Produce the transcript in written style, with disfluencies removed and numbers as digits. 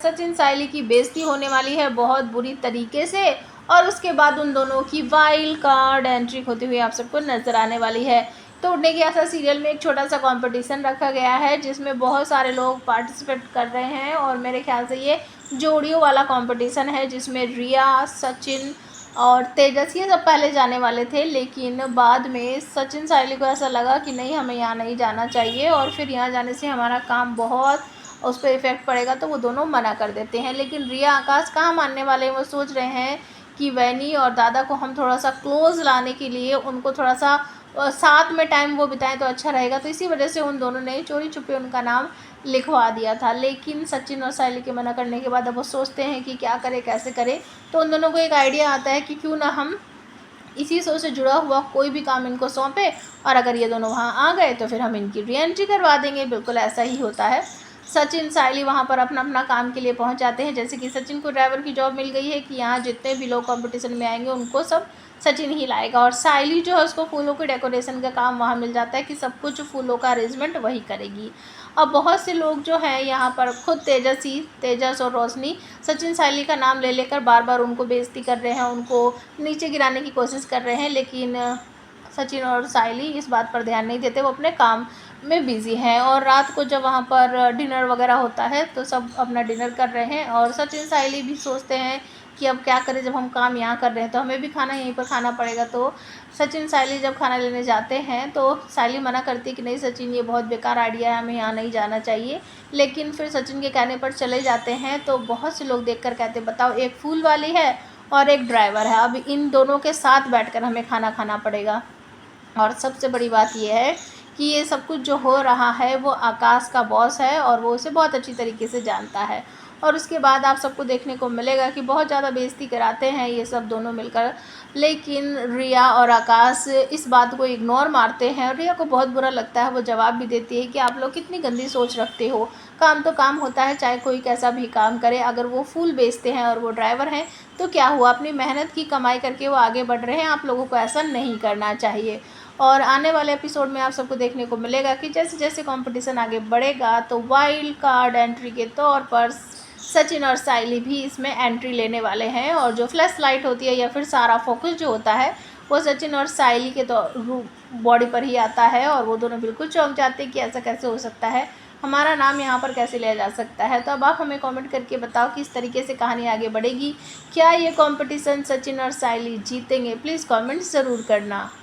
सचिन साइली की बेइज्जती होने वाली है बहुत बुरी तरीके से, और उसके बाद उन दोनों की वाइल्ड कार्ड एंट्री होती हुई आप सबको नजर आने वाली है। तो उड़ने की आशा सीरियल में एक छोटा सा कंपटीशन रखा गया है जिसमें बहुत सारे लोग पार्टिसिपेट कर रहे हैं, और मेरे ख्याल से ये जोड़ियों वाला कंपटीशन है जिसमें रिया, सचिन और तेजस ये सब पहले जाने वाले थे, लेकिन बाद में सचिन साइली को ऐसा लगा कि नहीं, हमें यहाँ नहीं जाना चाहिए और फिर यहाँ जाने से हमारा काम बहुत उस पर इफ़ेक्ट पड़ेगा, तो वो दोनों मना कर देते हैं। लेकिन रिया आकाश कहाँ मानने वाले हैं, वो सोच रहे हैं कि वैनी और दादा को हम थोड़ा सा क्लोज लाने के लिए उनको थोड़ा सा साथ में टाइम वो बिताएं तो अच्छा रहेगा, तो इसी वजह से उन दोनों ने चोरी छुपे उनका नाम लिखवा दिया था। लेकिन सचिन और साइली के मना करने के बाद अब वो सोचते हैं कि क्या करें, कैसे करें। तो उन दोनों को एक आइडिया आता है कि क्यों ना हम इसी शो से जुड़ा हुआ कोई भी काम इनको सौंपे, और अगर ये दोनों वहाँ आ गए तो फिर हम इनकी री एंट्री करवा देंगे। बिल्कुल ऐसा ही होता है। सचिन साइली वहाँ पर अपना अपना काम के लिए पहुँच जाते हैं। जैसे कि सचिन को ड्राइवर की जॉब मिल गई है कि यहाँ जितने भी लोग कंपटीशन में आएंगे उनको सब सचिन ही लाएगा, और साइली जो है उसको फूलों के डेकोरेशन का काम वहाँ मिल जाता है कि सब कुछ फूलों का अरेंजमेंट वही करेगी। अब बहुत से लोग जो हैं यहाँ पर खुद तेजस और रोशनी सचिन साइली का नाम ले लेकर बार बार उनको बेइज्जती कर रहे हैं, उनको नीचे गिराने की कोशिश कर रहे हैं, लेकिन सचिन और साइली इस बात पर ध्यान नहीं देते, वो अपने काम में बिज़ी हैं। और रात को जब वहाँ पर डिनर वगैरह होता है तो सब अपना डिनर कर रहे हैं, और सचिन साइली भी सोचते हैं कि अब क्या करें, जब हम काम यहाँ कर रहे हैं तो हमें भी खाना यहीं पर खाना पड़ेगा। तो सचिन साइली जब खाना लेने जाते हैं तो साइली मना करती है कि नहीं सचिन, ये बहुत बेकार आइडिया है, हमें यहाँ नहीं जाना चाहिए। लेकिन फिर सचिन के कहने पर चले जाते हैं। तो बहुत से लोग देखकर कहते बताओ, एक फूल वाली है और एक ड्राइवर है, अब इन दोनों के साथ बैठकर हमें खाना खाना पड़ेगा। और सबसे बड़ी बात यह है कि ये सब कुछ जो हो रहा है वो आकाश का बॉस है और वो उसे बहुत अच्छी तरीके से जानता है। और उसके बाद आप सबको देखने को मिलेगा कि बहुत ज़्यादा बेइज्जती कराते हैं ये सब दोनों मिलकर, लेकिन रिया और आकाश इस बात को इग्नोर मारते हैं। और रिया को बहुत बुरा लगता है, वो जवाब भी देती है कि आप लोग कितनी गंदी सोच रखते हो, काम तो काम होता है, चाहे कोई कैसा भी काम करे। अगर वो फूल बेचते हैं और वो ड्राइवर हैं तो क्या हुआ, अपनी मेहनत की कमाई करके वो आगे बढ़ रहे हैं, आप लोगों को ऐसा नहीं करना चाहिए। और आने वाले एपिसोड में आप सबको देखने को मिलेगा कि जैसे जैसे कंपटीशन आगे बढ़ेगा तो वाइल्ड कार्ड एंट्री के तौर पर सचिन और साइली भी इसमें एंट्री लेने वाले हैं, और जो फ्लैश लाइट होती है या फिर सारा फोकस जो होता है वो सचिन और साइली के बॉडी पर ही आता है, और वो दोनों बिल्कुल चौंक जाते हैं कि ऐसा कैसे हो सकता है, हमारा नाम यहाँ पर कैसे लिया जा सकता है। तो अब आप हमें कमेंट करके बताओ कि इस तरीके से कहानी आगे बढ़ेगी, क्या ये कंपटीशन सचिन और साइली जीतेंगे, प्लीज़ कमेंट ज़रूर करना।